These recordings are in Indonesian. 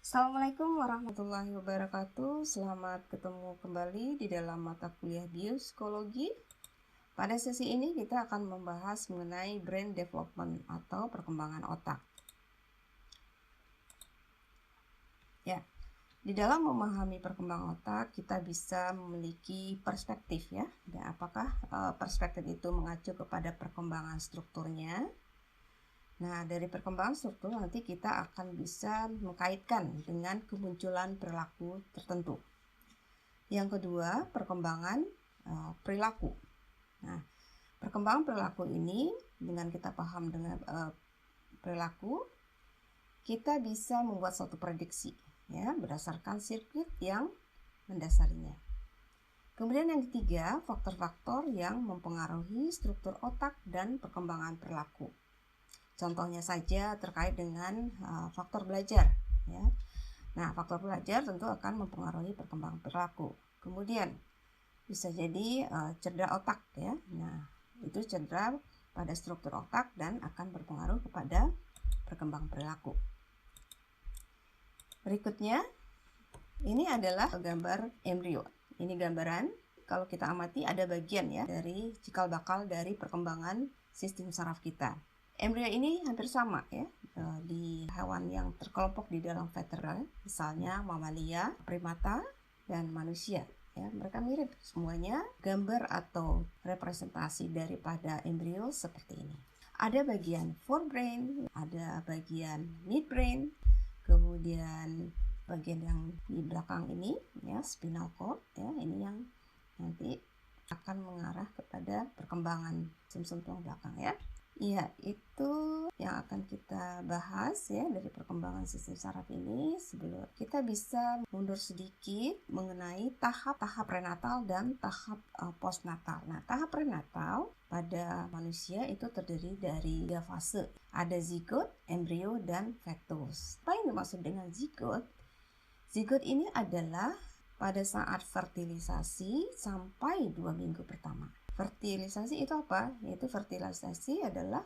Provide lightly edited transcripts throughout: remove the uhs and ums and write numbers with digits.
Assalamualaikum warahmatullahi wabarakatuh. Selamat ketemu kembali di dalam mata kuliah biopsikologi. Pada sesi ini kita akan membahas mengenai brain development atau perkembangan otak. Ya, di dalam memahami perkembangan otak kita bisa memiliki perspektif ya. Dan apakah perspektif itu mengacu kepada perkembangan strukturnya? Nah, dari perkembangan struktur nanti kita akan bisa mengkaitkan dengan kemunculan perilaku tertentu. Yang kedua, perkembangan perilaku. Nah, perkembangan perilaku ini dengan kita paham dengan perilaku, kita bisa membuat suatu prediksi ya berdasarkan sirkuit yang mendasarinya. Kemudian yang ketiga, faktor-faktor yang mempengaruhi struktur otak dan perkembangan perilaku. Contohnya saja terkait dengan faktor belajar ya. Nah, faktor belajar tentu akan mempengaruhi perkembangan perilaku. Kemudian bisa jadi cedera otak ya. Nah, itu cedera pada struktur otak dan akan berpengaruh kepada perkembangan perilaku. Berikutnya, ini adalah gambar embrio. Ini gambaran, kalau kita amati ada bagian ya dari cikal bakal dari perkembangan sistem saraf kita. Embrio ini hampir sama ya di hewan yang terkelompok di dalam vertebrata, misalnya mamalia, primata, dan manusia. Ya, mereka mirip semuanya, gambar atau representasi daripada embrio seperti ini. Ada bagian forebrain, ada bagian midbrain, kemudian bagian yang di belakang ini ya spinal cord ya, ini yang nanti akan mengarah kepada perkembangan sumsum tulang belakang ya. Iya, itu yang akan kita bahas ya dari perkembangan sistem saraf ini. Sebelum kita bisa mundur sedikit mengenai tahap-tahap prenatal dan tahap postnatal. Nah, tahap prenatal pada manusia itu terdiri dari 3 fase. Ada zigot, embrio, dan fetus. Apa yang dimaksud dengan zigot? Zigot ini adalah pada saat fertilisasi sampai 2 minggu pertama. Fertilisasi itu apa? Yaitu fertilisasi adalah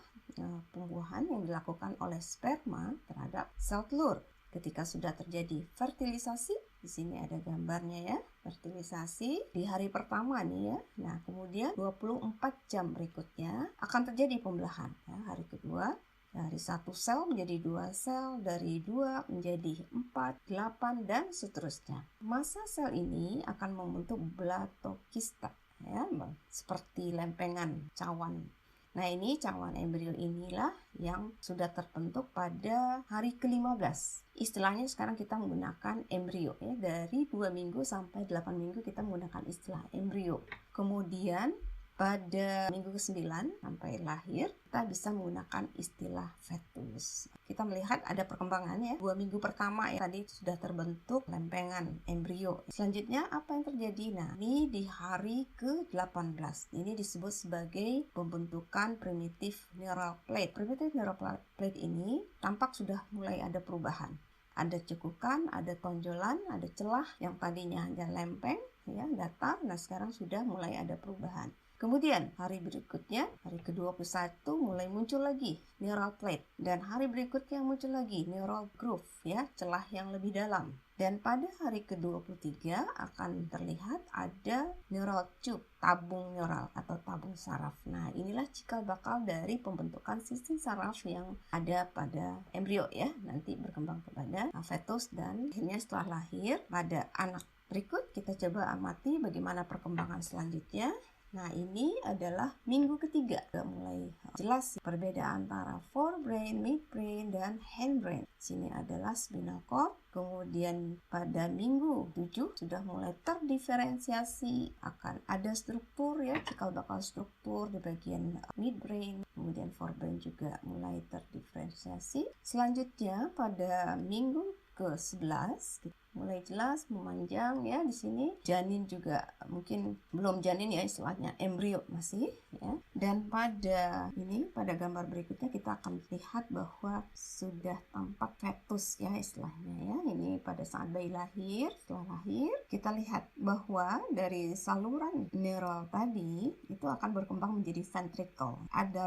pembuahan yang dilakukan oleh sperma terhadap sel telur. Ketika sudah terjadi fertilisasi, di sini ada gambarnya ya, fertilisasi di hari pertama nih ya. Nah, kemudian 24 jam berikutnya akan terjadi pembelahan ya, hari kedua. Dari 1 sel menjadi 2 sel, dari 2 menjadi 4, 8, dan seterusnya. Masa sel ini akan membentuk blatokista ya, seperti lempengan cawan. Nah, ini cawan embrio inilah yang sudah terbentuk pada hari ke-15. Istilahnya sekarang kita menggunakan embrio ya, dari 2 minggu sampai 8 minggu kita menggunakan istilah embrio. Kemudian pada minggu ke-9 sampai lahir, kita bisa menggunakan istilah fetus. Kita melihat ada perkembangannya. 2 minggu pertama ya, tadi sudah terbentuk lempengan embrio. Selanjutnya apa yang terjadi? Nah, ini di hari ke-18. Ini disebut sebagai pembentukan primitive neural plate. Primitive neural plate ini tampak sudah mulai ada perubahan. Ada cekukan, ada tonjolan, ada celah yang tadinya hanya lempeng ya, datar. Nah, sekarang sudah mulai ada perubahan. Kemudian hari berikutnya, hari ke-21 mulai muncul lagi neural plate, dan hari berikutnya muncul lagi neural groove ya, celah yang lebih dalam. Dan pada hari ke-23 akan terlihat ada neural tube, tabung neural atau tabung saraf. Nah, inilah cikal bakal dari pembentukan sistem saraf yang ada pada embrio ya, nanti berkembang kepada fetus dan akhirnya setelah lahir pada anak. Berikut kita coba amati bagaimana perkembangan selanjutnya. Nah, ini adalah minggu ketiga. Mulai jelas perbedaan antara forebrain, midbrain, dan hindbrain. Sini adalah spinal cord. Kemudian pada minggu 7 sudah mulai terdiferensiasi, akan ada struktur ya, cikal bakal struktur di bagian midbrain. Kemudian forebrain juga mulai terdiferensiasi. Selanjutnya pada minggu ke-11 mulai jelas memanjang ya, di sini janin juga mungkin belum janin ya, istilahnya embrio masih ya. Dan pada gambar berikutnya kita akan lihat bahwa sudah tampak fetus ya istilahnya ya. Ini pada saat bayi lahir. Setelah lahir kita lihat bahwa dari saluran neural tadi itu akan berkembang menjadi ventricle. Ada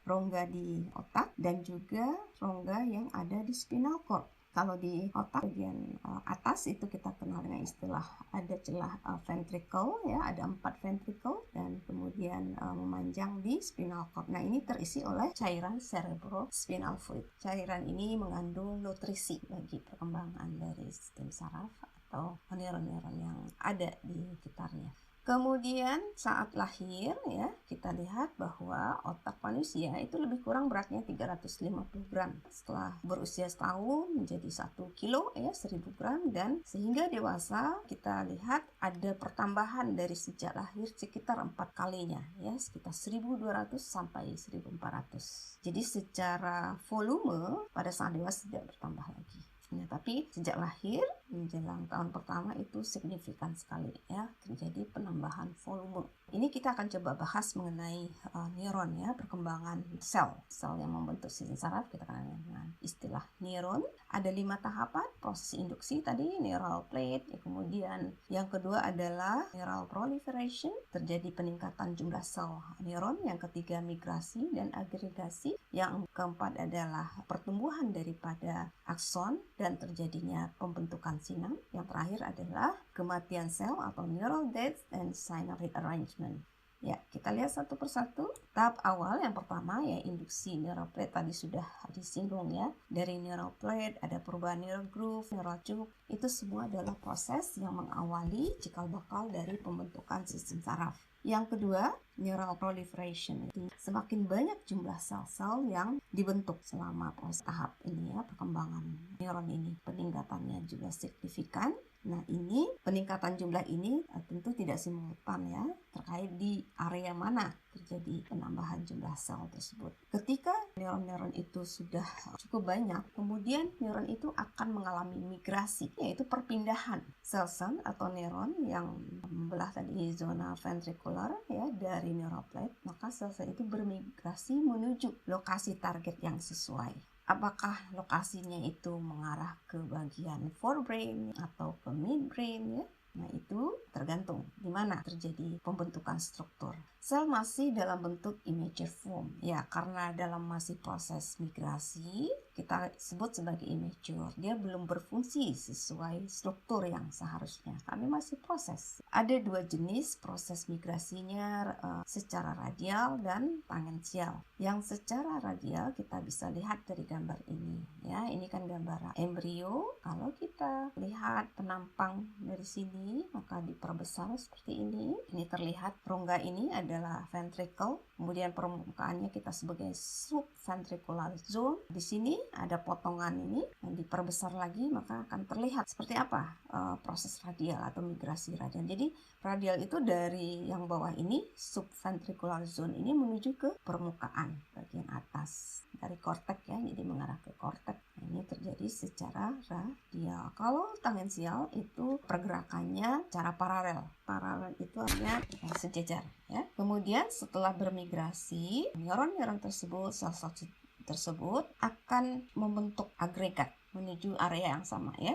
rongga di otak dan juga rongga yang ada di spinal cord. Kalau di otak bagian atas itu kita kenal dengan istilah ada celah ventricle ya, ada 4 ventricle dan kemudian memanjang di spinal cord. Nah, ini terisi oleh cairan cerebrospinal fluid. Cairan ini mengandung nutrisi bagi perkembangan dari sistem saraf atau neuron-neuron yang ada di sekitarnya. Kemudian saat lahir ya, kita lihat bahwa otak manusia itu lebih kurang beratnya 350 gram. Setelah berusia setahun menjadi 1 kilo ya, 1000 gram, dan sehingga dewasa kita lihat ada pertambahan dari sejak lahir sekitar 4 kalinya ya, sekitar 1200 sampai 1400. Jadi secara volume pada saat dewasa tidak bertambah lagi. Nah, tapi sejak lahir menjelang tahun pertama itu signifikan sekali ya, terjadi penambahan volume. Ini kita akan coba bahas mengenai neuron ya, perkembangan sel yang membentuk sistem saraf. Kita kenal dengan istilah neuron. Ada 5 tahapan proses induksi tadi, neural plate ya, kemudian yang kedua adalah neural proliferation, terjadi peningkatan jumlah sel neuron, yang ketiga migrasi dan agregasi, yang keempat adalah pertumbuhan daripada akson dan terjadinya pembentukan sinap, yang terakhir adalah kematian sel atau neural death and synaptic rearrangement. Ya, kita lihat satu persatu. Tahap awal yang pertama ya, induksi neural plate tadi sudah disinggung ya. Dari neural plate ada perubahan neural groove, neural tube. Itu semua adalah proses yang mengawali cikal bakal dari pembentukan sistem saraf. Yang kedua, neural proliferation. Itu semakin banyak jumlah sel-sel yang dibentuk selama proses tahap ini ya, perkembangan neuron ini. Peningkatannya juga signifikan. Nah, ini peningkatan jumlah ini tentu tidak simultan ya, terkait di area mana terjadi penambahan jumlah sel tersebut. Ketika neuron-neuron itu sudah cukup banyak, kemudian neuron itu akan mengalami migrasi, yaitu perpindahan sel-sel atau neuron yang membelah tadi zona ventricular ya dari neural plate, maka sel-sel itu bermigrasi menuju lokasi target yang sesuai. Apakah lokasinya itu mengarah ke bagian forebrain atau ke midbrain ya? Nah, itu tergantung di mana terjadi pembentukan struktur. Sel masih dalam bentuk immature form ya, karena dalam masih proses migrasi kita sebut sebagai immature. Dia belum berfungsi sesuai struktur yang seharusnya. Kami masih proses. Ada 2 jenis proses migrasinya, secara radial dan tangensial. Yang secara radial kita bisa lihat dari gambar ini ya. Ini kan gambar embrio. Kalau kita lihat penampang dari sini maka diperbesar seperti ini. Ini terlihat rongga ini adalah ventricle, kemudian permukaannya kita sebagai subventricular zone. Di sini ada potongan ini yang diperbesar lagi, maka akan terlihat seperti apa proses radial atau migrasi radial. Jadi radial itu dari yang bawah ini, subventricular zone ini menuju ke permukaan bagian atas dari korteks ya, jadi mengarah ke korteks. Ini terjadi secara radial. Kalau tangensial itu pergerakannya secara paralel. Paralel itu artinya sejajar ya. Kemudian setelah bermigrasi, neuron-neuron tersebut, sel-sel tersebut akan membentuk agregat menuju area yang sama ya.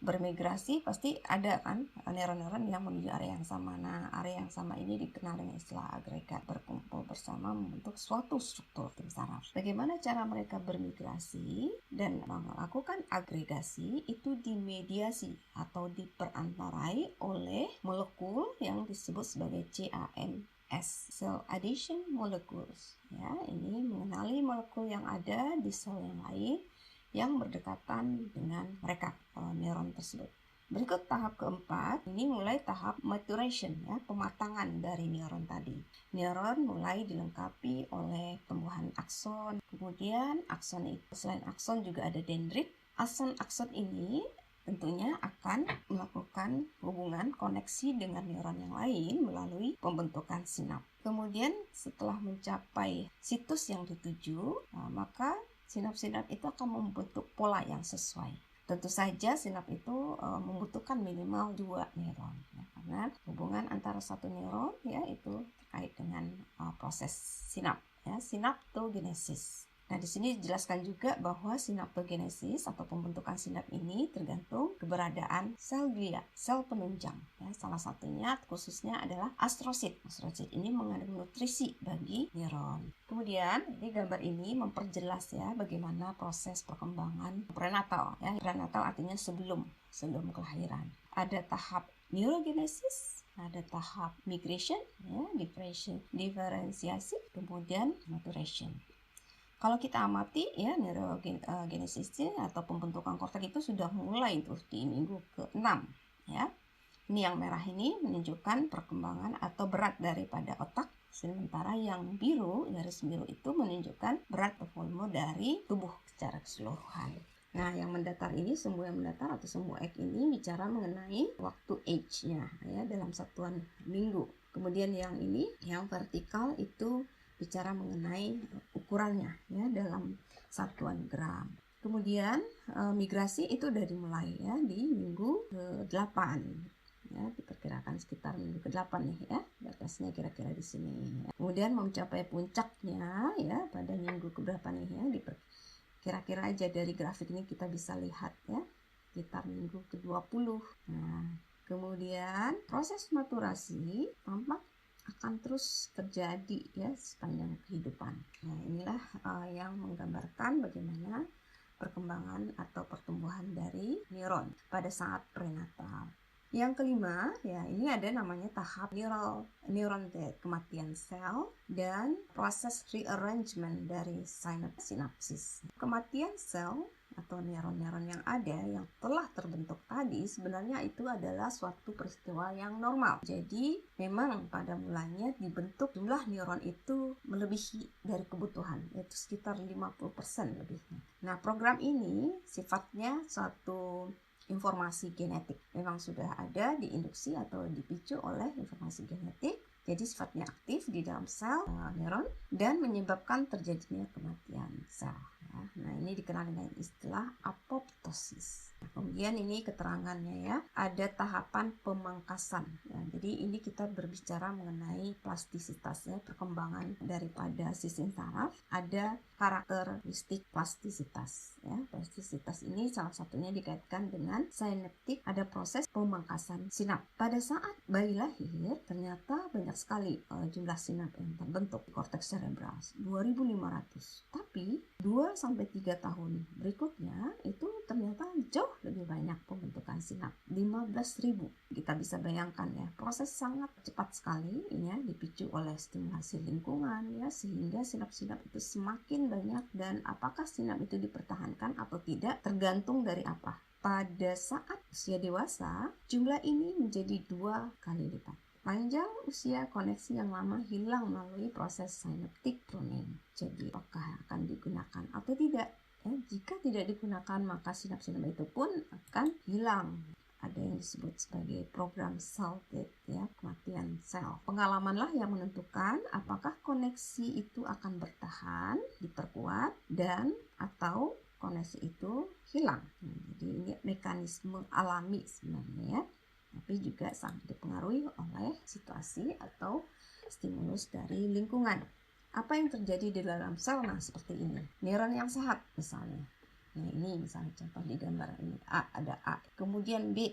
Bermigrasi pasti ada kan neuron-neuron yang menuju area yang sama. Nah, area yang sama ini dikenal dengan istilah agregat, berkumpul bersama membentuk suatu struktur tim saraf. Bagaimana cara mereka bermigrasi dan melakukan agregasi? Itu dimediasi atau diperantarai oleh molekul yang disebut sebagai CAMS, cell adhesion molecules ya. Ini mengenali molekul yang ada di sel yang lain yang berdekatan dengan mereka neuron tersebut. Berikut tahap keempat, ini mulai tahap maturation ya, pematangan dari neuron tadi. Neuron mulai dilengkapi oleh tumbuhan akson, kemudian akson itu selain akson juga ada dendrit. Akson ini tentunya akan melakukan hubungan koneksi dengan neuron yang lain melalui pembentukan sinap. Kemudian setelah mencapai situs yang dituju, maka sinap-sinap itu akan membentuk pola yang sesuai. Tentu saja sinap itu membutuhkan minimal 2 neuron ya, karena hubungan antara satu neuron ya itu terkait dengan proses sinap ya, sinaptogenesis. Nah, di sini dijelaskan juga bahwa sinaptogenesis atau pembentukan sinap ini tergantung keberadaan sel glia, sel penunjang. Ya, salah satunya khususnya adalah astrosit. Astrosit ini mengandung nutrisi bagi neuron. Kemudian, ini gambar ini memperjelas ya bagaimana proses perkembangan prenatal. Ya, prenatal artinya sebelum kelahiran. Ada tahap neurogenesis, ada tahap migration, ya, diferensiasi, kemudian maturation. Kalau kita amati ya neurogenesis atau pembentukan kortek itu sudah mulai tuh di minggu ke-6 ya. Ini yang merah ini menunjukkan perkembangan atau berat daripada otak, sementara yang biru, garis biru itu menunjukkan berat atau volume dari tubuh secara keseluruhan. Nah, yang mendatar ini, sumbu yang mendatar atau sumbu X ini bicara mengenai waktu age-nya ya dalam satuan minggu. Kemudian yang ini, yang vertikal itu bicara mengenai ukurannya ya dalam satuan gram. Kemudian migrasi itu udah dimulai ya di minggu ke-8 ya, diperkirakan sekitar minggu ke-8 nih ya, batasnya kira-kira di sini ya. Kemudian mencapai puncaknya ya pada minggu ke-berapa nih ya, kira-kira aja dari grafik ini kita bisa lihat ya sekitar minggu ke-20. Nah, kemudian proses maturasi tampak akan terus terjadi ya sepanjang kehidupan. Nah, inilah yang menggambarkan bagaimana perkembangan atau pertumbuhan dari neuron pada saat prenatal. Yang kelima, ya ini ada namanya tahap neuron death, kematian sel, dan proses rearrangement dari sinapsis. Kematian sel atau neuron-neuron yang ada yang telah terbentuk tadi sebenarnya itu adalah suatu peristiwa yang normal. Jadi memang pada mulanya dibentuk jumlah neuron itu melebihi dari kebutuhan, yaitu sekitar 50% lebihnya. Nah, program ini sifatnya suatu informasi genetik. Memang sudah ada diinduksi atau dipicu oleh informasi genetik. Jadi sifatnya aktif di dalam sel neuron dan menyebabkan terjadinya kematian sel. Ya. Nah, ini dikenal dengan istilah apoptosis. Nah, kemudian ini keterangannya ya, ada tahapan pemangkasan. Ya, jadi ini kita berbicara mengenai plastisitasnya, perkembangan daripada sistem saraf. Ada karakteristik plastisitas. Ya, plastisitas ini salah satunya dikaitkan dengan sinaptik, ada proses pemangkasan sinap. Pada saat bayi lahir, ternyata banyak sekali jumlah sinap yang terbentuk di korteks cerebral, 2.500. Tapi 2-3 tahun berikutnya itu ternyata jauh lebih banyak pembentukan sinap, 15.000. Kita bisa bayangkan ya, proses sangat cepat sekali ya, dipicu oleh stimulasi lingkungan ya, sehingga sinap-sinap itu semakin banyak, dan apakah sinap itu dipertahankan atau tidak tergantung dari apa. Pada saat usia dewasa, jumlah ini menjadi 2 kali lipat. Panjang usia, koneksi yang lama hilang melalui proses synaptic pruning. Jadi, apakah akan digunakan atau tidak? Ya, jika tidak digunakan, maka sinap-sinap itu pun akan hilang. Ada yang disebut sebagai program cell death, ya, kematian sel. Pengalamanlah yang menentukan apakah koneksi itu akan bertahan, diperkuat, dan atau koneksi itu hilang. Jadi ini mekanisme alami sebenarnya ya, tapi juga sangat dipengaruhi oleh situasi atau stimulus dari lingkungan. Apa yang terjadi di dalam sel? Nah, seperti ini. Neuron yang sehat misalnya. Nah, ini misalnya contoh di gambar ini. A, ada A. Kemudian B.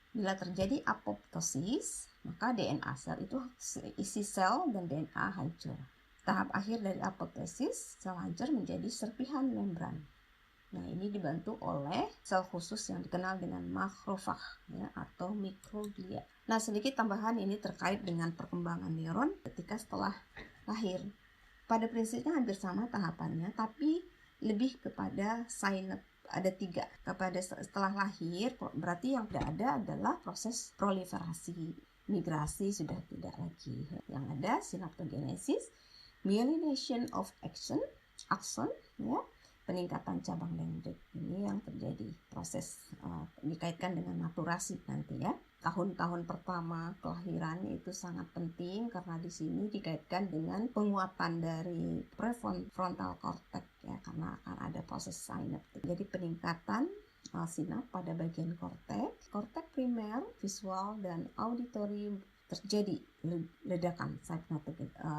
Bila terjadi apoptosis, maka DNA sel itu, isi sel dan DNA hancur. Tahap akhir dari apoptosis, sel hancur menjadi serpihan membran. Nah, ini dibantu oleh sel khusus yang dikenal dengan makrofag ya, atau mikroglia. Nah, sedikit tambahan ini terkait dengan perkembangan neuron ketika setelah lahir. Pada prinsipnya hampir sama tahapannya, tapi lebih kepada synapse. Ada 3. Kepada setelah lahir, berarti yang tidak ada adalah proses proliferasi, migrasi sudah tidak lagi. Yang ada synaptogenesis, myelination of axon ya, peningkatan cabang dendrit. Ini yang terjadi proses dikaitkan dengan maturasi nanti ya. Tahun-tahun pertama kelahiran itu sangat penting karena di sini dikaitkan dengan penguatan dari prefrontal cortex ya, karena akan ada proses synaptik. Jadi peningkatan sinap pada bagian korteks primer, visual dan auditory terjadi ledakan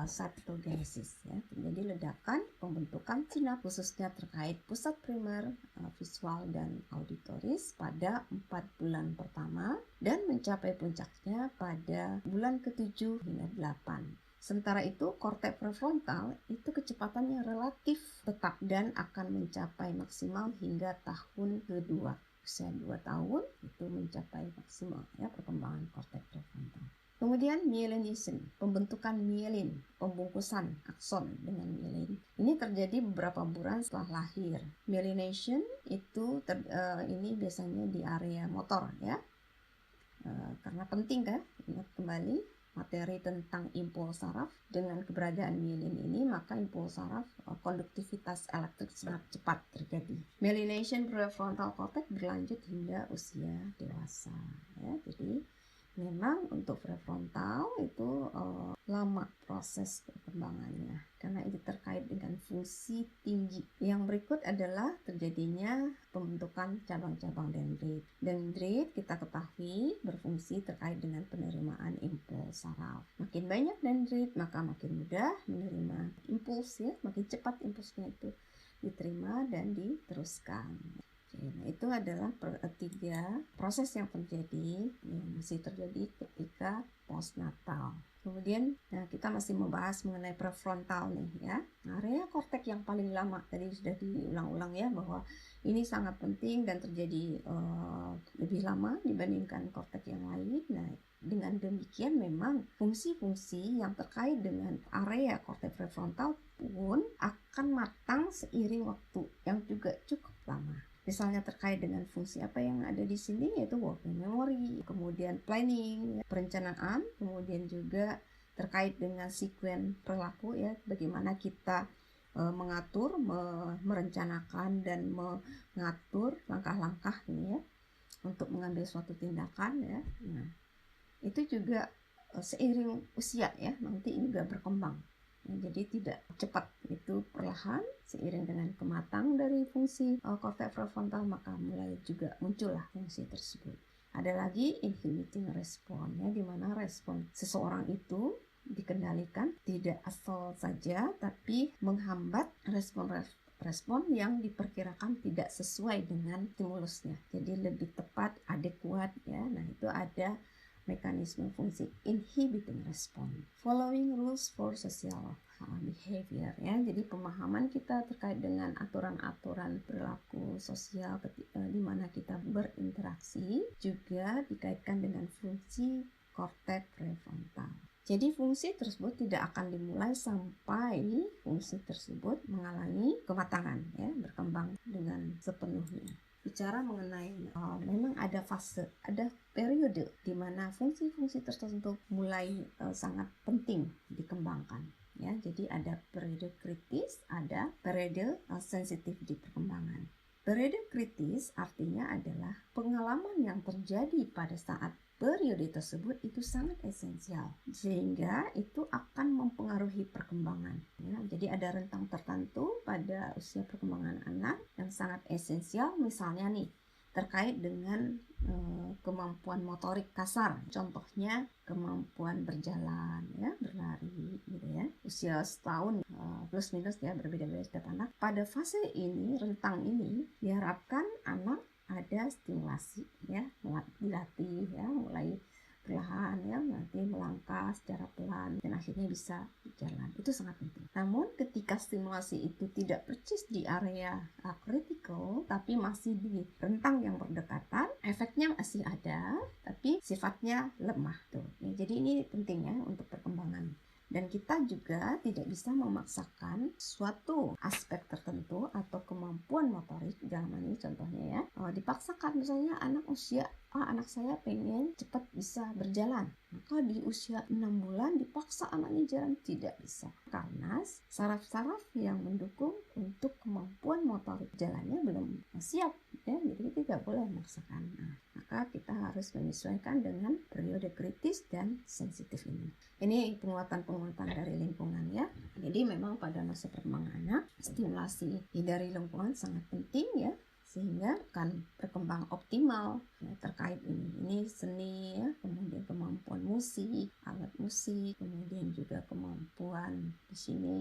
cytogenesis ya, terjadi ledakan pembentukan sinap khususnya terkait pusat primer visual dan auditoris pada 4 bulan pertama dan mencapai puncaknya pada bulan ke-7 hingga 8. Sementara itu, korteks prefrontal itu kecepatannya relatif tetap dan akan mencapai maksimal hingga tahun kedua. Usia 2 tahun itu mencapai maksimal ya perkembangan korteks prefrontal. Kemudian myelination, pembentukan myelin, pembungkusan akson dengan myelin. Ini terjadi beberapa bulan setelah lahir. Myelination itu ini biasanya di area motor ya. Karena penting kan, ingat kembali materi tentang impuls saraf. Dengan keberadaan myelin ini, maka impuls saraf konduktivitas elektrik sangat cepat terjadi. Myelination prefrontal cortex berlanjut hingga usia dewasa ya. Jadi memang untuk prefrontal itu lama proses perkembangannya karena itu terkait dengan fungsi tinggi. Yang berikut adalah terjadinya pembentukan cabang-cabang dendrit. Dendrit kita ketahui berfungsi terkait dengan penerimaan impuls saraf. Makin banyak dendrit maka makin mudah menerima impuls ya, makin cepat impulsnya itu diterima dan diteruskan. Nah, itu adalah 3 proses yang terjadi yang masih terjadi ketika postnatal. Kemudian kita masih membahas mengenai prefrontal nih ya. Area korteks yang paling lama tadi sudah diulang-ulang ya bahwa ini sangat penting dan terjadi lebih lama dibandingkan korteks yang lain. Nah, dengan demikian memang fungsi-fungsi yang terkait dengan area korteks prefrontal pun akan matang seiring waktu yang juga cukup lama. Misalnya terkait dengan fungsi apa yang ada di sini yaitu working memory, kemudian planning, perencanaan, kemudian juga terkait dengan sekuen perilaku ya, bagaimana kita mengatur, merencanakan dan mengatur langkah-langkah ini ya untuk mengambil suatu tindakan ya. Nah, itu juga seiring usia ya nanti ini juga berkembang. Jadi tidak cepat, itu perlahan seiring dengan kematang dari fungsi korteks prefrontal maka mulai juga muncullah fungsi tersebut. Ada lagi inhibiting response ya, di mana respon seseorang itu dikendalikan tidak asal saja tapi menghambat respon yang diperkirakan tidak sesuai dengan stimulusnya. Jadi lebih tepat, adekuat ya. Nah, itu ada mekanisme fungsi inhibiting response. Following rules for social behavior ya. Jadi pemahaman kita terkait dengan aturan-aturan perilaku sosial di mana kita berinteraksi juga dikaitkan dengan fungsi korteks prefrontal. Jadi fungsi tersebut tidak akan dimulai sampai fungsi tersebut mengalami kematangan ya, berkembang dengan sepenuhnya. Bicara mengenai memang ada fase, ada periode di mana fungsi-fungsi tertentu mulai sangat penting dikembangkan ya. Jadi ada periode kritis, ada periode sensitif di perkembangan. Periode kritis artinya adalah pengalaman yang terjadi pada saat periode tersebut itu sangat esensial sehingga itu akan mempengaruhi perkembangan ya. Jadi ada rentang tertentu pada usia perkembangan anak yang sangat esensial, misalnya nih terkait dengan kemampuan motorik kasar, contohnya kemampuan berjalan ya, berlari gitu ya. Usia setahun plus minus ya, berbeda-beda setiap anak. Pada fase ini, rentang ini diharapkan anak ada stimulasi ya, dilatih ya, mulai perlahan ya, nanti melangkah secara pelan dan akhirnya bisa berjalan. Itu sangat penting. Namun ketika stimulasi itu tidak persis di area kritikal tapi masih di rentang yang berdekatan, efeknya masih ada tapi sifatnya lemah tuh. Ya, jadi ini penting ya untuk perkembangan. Dan kita juga tidak bisa memaksakan suatu aspek tertentu atau kemampuan motorik zaman ini contohnya ya. Dipaksakan misalnya anak saya pengen cepat bisa berjalan. Maka di usia 6 bulan dipaksa anaknya jalan, tidak bisa. Karena saraf-saraf yang mendukung untuk kemampuan motorik jalannya belum siap ya. Jadi tidak boleh memaksakan. Nah, maka kita harus menyesuaikan dengan periode kritis dan sensitif ini. Ini penguatan-penguatan dari lingkungan ya. Jadi memang pada masa perkembangan anak, stimulasi dari lingkungan sangat penting ya, sehingga akan berkembang optimal ya, terkait ini. Ini seni ya, kemudian kemampuan musik, alat musik, kemudian juga kemampuan di sini.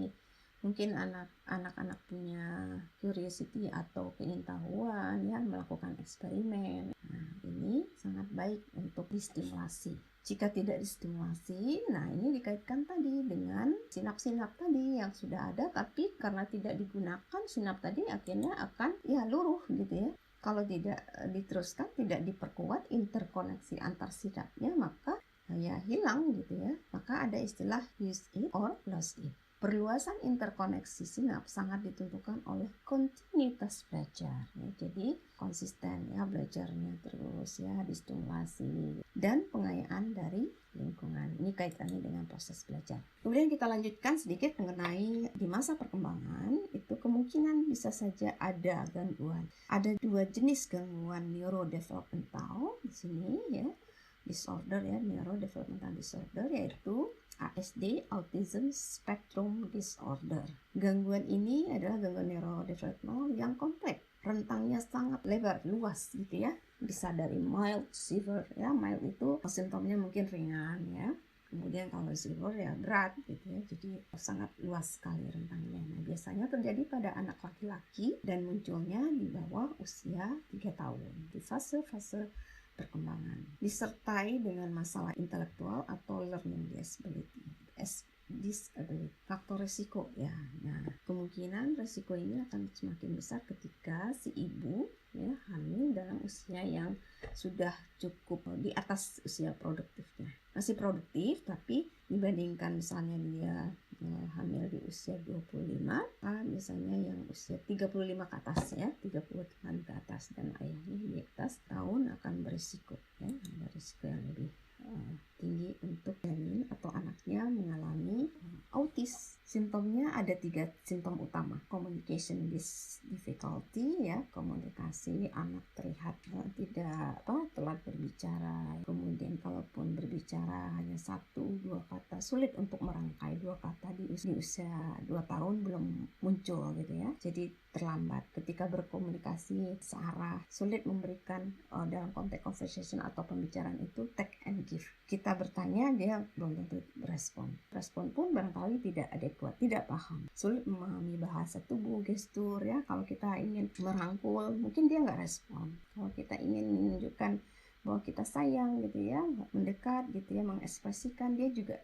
Mungkin anak-anak punya curiosity atau keingintahuan ya, melakukan eksperimen. Nah, ini sangat baik untuk distimulasi. Jika tidak distimulasi, nah ini dikaitkan tadi dengan sinap-sinap tadi yang sudah ada, tapi karena tidak digunakan, sinap tadi akhirnya akan ya luruh gitu ya. Kalau tidak diteruskan, tidak diperkuat interkoneksi antar sinapnya, maka ya hilang gitu ya. Maka ada istilah use it or lose it. Perluasan interkoneksi sinap sangat ditentukan oleh kontinuitas belajar ya. Jadi konsisten ya belajarnya terus ya, distimulasi dan pengayaan dari lingkungan. Ini kaitannya dengan proses belajar. Kemudian kita lanjutkan sedikit mengenai di masa perkembangan itu kemungkinan bisa saja ada gangguan. Ada 2 jenis gangguan neurodevelopmental di sini ya. Disorder ya, neurodevelopmental disorder, yaitu ASD, Autism Spectrum Disorder. Gangguan ini adalah gangguan neurodevelopmental yang kompleks. Rentangnya sangat lebar, luas gitu ya. Bisa dari mild, severe ya. Mild itu simptomnya mungkin ringan ya. Kemudian kalau severe ya berat gitu ya. Jadi sangat luas sekali rentangnya. Nah, biasanya terjadi pada anak laki-laki dan munculnya di bawah usia 3 tahun. Di fase-fase perkembangan, disertai dengan masalah intelektual atau learning disability. Faktor resiko ya. Nah, kemungkinan resiko ini akan semakin besar ketika si ibu ya hamil dalam usia yang sudah cukup di atas usia produktifnya. Masih produktif tapi dibandingkan misalnya dia hamil di usia 25, biasanya yang usia 35 ke atas ya, 30 tahun ke atas dan ayahnya di atas tahun akan berisiko ya, ada risiko yang lebih tinggi untuk janin atau anaknya mengalami autis. Simptomnya ada 3 simptom utama. Communication difficulty ya, komunikasi anak terlihat telat berbicara. Kemudian kalaupun berbicara hanya 1-2 kata, sulit untuk merangkai 2 kata di usia 2 tahun belum muncul gitu ya. Jadi terlambat ketika berkomunikasi searah, sulit memberikan dalam konteks conversation atau pembicaraan itu take and give. Kita bertanya, dia belum tentu berespon. Respon pun barangkali tidak adekuat, tidak paham. Sulit memahami bahasa tubuh, gestur ya. Kalau kita ingin merangkul, mungkin dia nggak respon. Kalau kita ingin menunjukkan bahwa kita sayang gitu ya, mendekat gitu ya, mengekspresikan, dia juga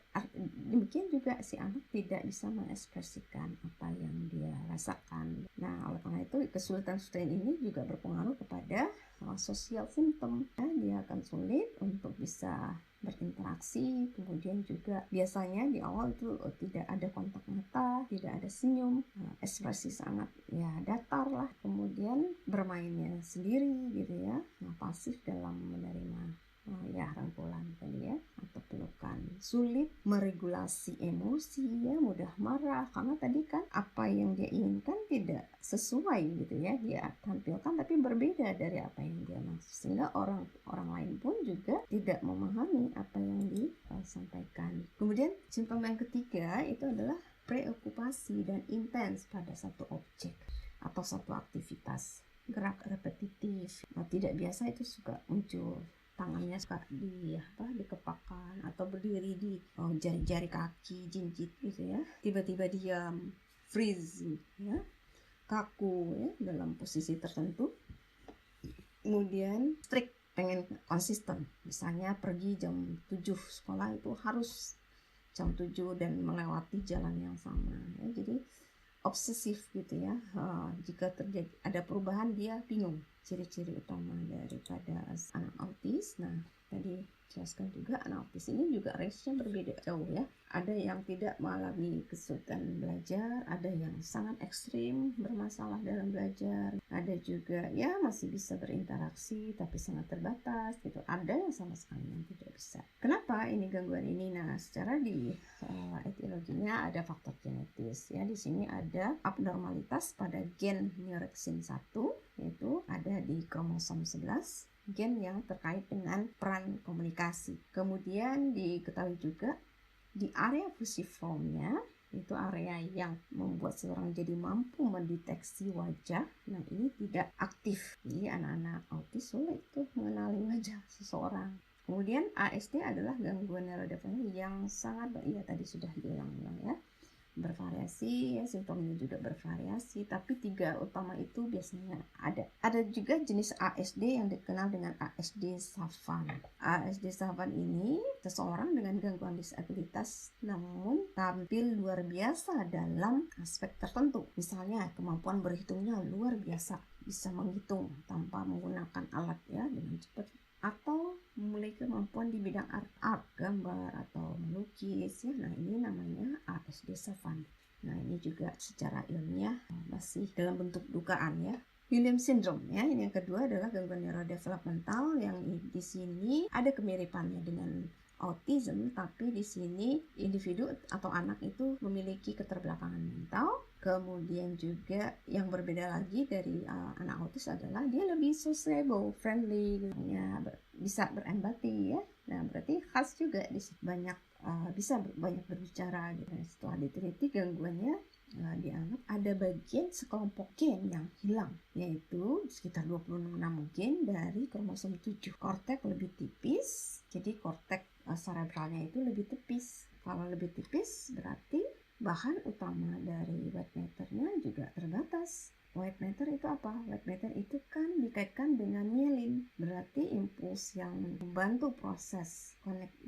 demikian juga si anak tidak bisa mengekspresikan apa yang dia rasakan. Nah, oleh karena itu kesulitan ini juga berpengaruh kepada sosial symptom ya. Dia akan sulit untuk bisa berinteraksi, kemudian juga biasanya di awal itu tidak ada kontak mata, tidak ada senyum, ekspresi sangat ya datar lah, kemudian bermainnya sendiri gitu ya, pasif dalam menerima ya rangkulan tadi ya atau pelukan, sulit meregulasi emosi ya, mudah marah karena tadi kan apa yang dia inginkan tidak sesuai gitu ya, dia tampilkan tapi berbeda dari apa yang dia maksud, sehingga orang lain pun juga tidak memahami apa yang disampaikan. Kemudian simptom yang ketiga itu adalah preokupasi dan intens pada satu objek atau satu aktivitas, gerak repetitif. Nah, tidak biasa itu suka muncul, tangannya suka dikepakkan atau berdiri di jari-jari kaki, jinjit gitu ya, tiba-tiba diam, freeze ya, kaku ya dalam posisi tertentu. Kemudian strict, pengen konsisten, misalnya pergi jam 7 sekolah itu harus jam 7 dan melewati jalan yang sama ya. Jadi obsesif gitu ya. Jika terjadi ada perubahan dia bingung. Ciri-ciri utama daripada anak autis. Nah, tadi jelaskan juga anak autis ini juga range-nya berbeda jauh ya. Ada yang tidak mengalami kesulitan belajar, ada yang sangat ekstrim bermasalah dalam belajar, ada juga ya masih bisa berinteraksi tapi sangat terbatas gitu. Ada yang sama sekali yang tidak bisa. Kenapa ini gangguan ini? Nah, secara di etiologinya ada faktor genetis ya. Di sini ada abnormalitas pada gen neurexin 1, yaitu ada di kromosom 11, gen yang terkait dengan peran komunikasi. Kemudian diketahui juga di area fusiformnya itu area yang membuat seseorang jadi mampu mendeteksi wajah. Nah, ini tidak aktif. Jadi anak-anak autis sulit tuh mengenali wajah seseorang. Kemudian ASD adalah gangguan neurodevelopment yang sangat, ya tadi sudah diulang-ulang ya, bervariasi ya, simptomnya juga bervariasi, tapi 3 utama itu biasanya ada. Ada juga jenis ASD yang dikenal dengan ASD Savant. ASD Savant ini seseorang dengan gangguan disabilitas namun tampil luar biasa dalam aspek tertentu. Misalnya kemampuan berhitungnya luar biasa, bisa menghitung tanpa menggunakan alat ya dengan cepat, atau memiliki kemampuan di bidang art, gambar atau melukis ya. Nah, ini namanya ASD Savant. Nah, ini juga secara ilmiah masih dalam bentuk dugaan ya. Williams Syndrome ya, ini yang kedua adalah gangguan neurodevelopmental yang di sini ada kemiripannya dengan autism, tapi di sini individu atau anak itu memiliki keterbelakangan mental. Kemudian juga yang berbeda lagi dari anak autis adalah dia lebih sociable, friendly, ya, bisa berempati ya. Nah, berarti khas juga banyak bisa banyak berbicara gitu. Setelah diteliti gangguannya dianggap ada bagian sekelompok gen yang hilang, yaitu sekitar 26 gen dari kromosom 7. Kortek lebih tipis, jadi kortek cerebralnya itu lebih tipis. Kalau lebih tipis berarti bahan utama dari white matter-nya juga terbatas. White matter itu apa? White matter itu kan dikaitkan dengan myelin, berarti impuls yang membantu proses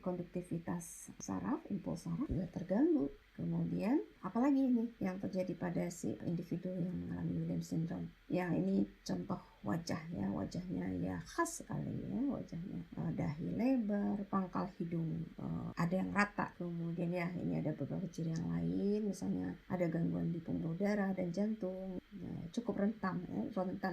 konduktivitas saraf, impuls saraf juga terganggu. Kemudian apalagi ini yang terjadi pada si individu yang mengalami Williams Syndrome. Yang ini contoh wajah ya, wajahnya ya khas sekali ya, wajahnya dahi lebar, pangkal hidung ada yang rata. Kemudian ya ini ada beberapa ciri yang lain, misalnya ada gangguan di pembuluh darah dan jantung, ya, cukup rentan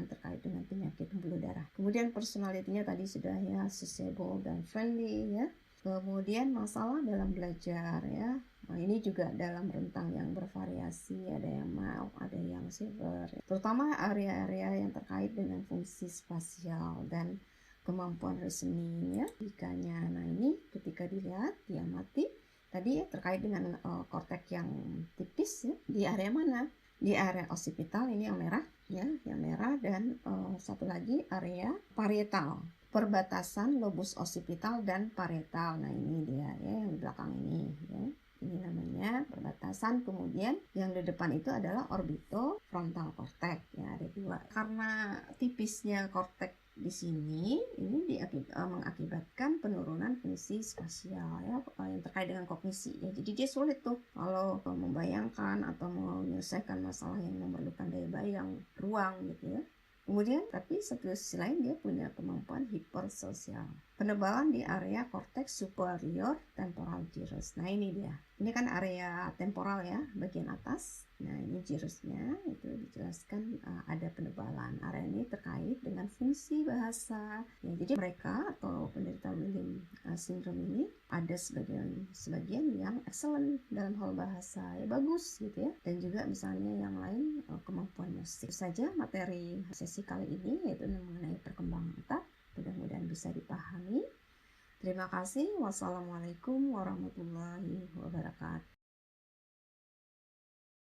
terkait dengan penyakit pembuluh darah. Kemudian personalitinya tadi sudah ya, sociable dan friendly ya. Kemudian masalah dalam belajar ya. Nah, ini juga dalam rentang yang bervariasi, ada yang mild, ada yang severe. Terutama area-area yang terkait dengan fungsi spasial dan kemampuan reasoning ya, logikanya. Nah, ini ketika dilihat, diamati tadi ya, terkait dengan kortek yang tipis ya, di area mana? Di area occipital, ini yang merah ya, yang merah, dan satu lagi area parietal, perbatasan lobus occipital dan parietal. Nah, ini dia ya, yang di belakang ini ya. Ini namanya perbatasan. Kemudian yang di depan itu adalah orbitofrontal cortex ya, ada 2. Karena tipisnya kortek di sini ini mengakibatkan penurunan fungsi spasial ya, yang terkait dengan kognisi ya. Jadi dia sulit tuh kalau membayangkan atau menyelesaikan masalah yang memerlukan daya bayang ruang gitu ya. Kemudian tapi satu sisi lain dia punya kemampuan hipersosial. Penebalan di area korteks superior temporal gyrus. Nah, ini dia. Ini kan area temporal ya, bagian atas. Nah, ini gyrusnya itu dijelaskan ada penebalan. Area ini terkait dengan fungsi bahasa. Ya, jadi mereka atau penderita Williams syndrome ini ada sebagian yang excellent dalam hal bahasa, ya bagus gitu ya. Dan juga misalnya yang lain kemampuan musik. Itu saja materi sesi kali ini, yaitu mengenai perkembangan otak. Mudah-mudahan bisa dipahami. Terima kasih. Wassalamualaikum warahmatullahi wabarakatuh.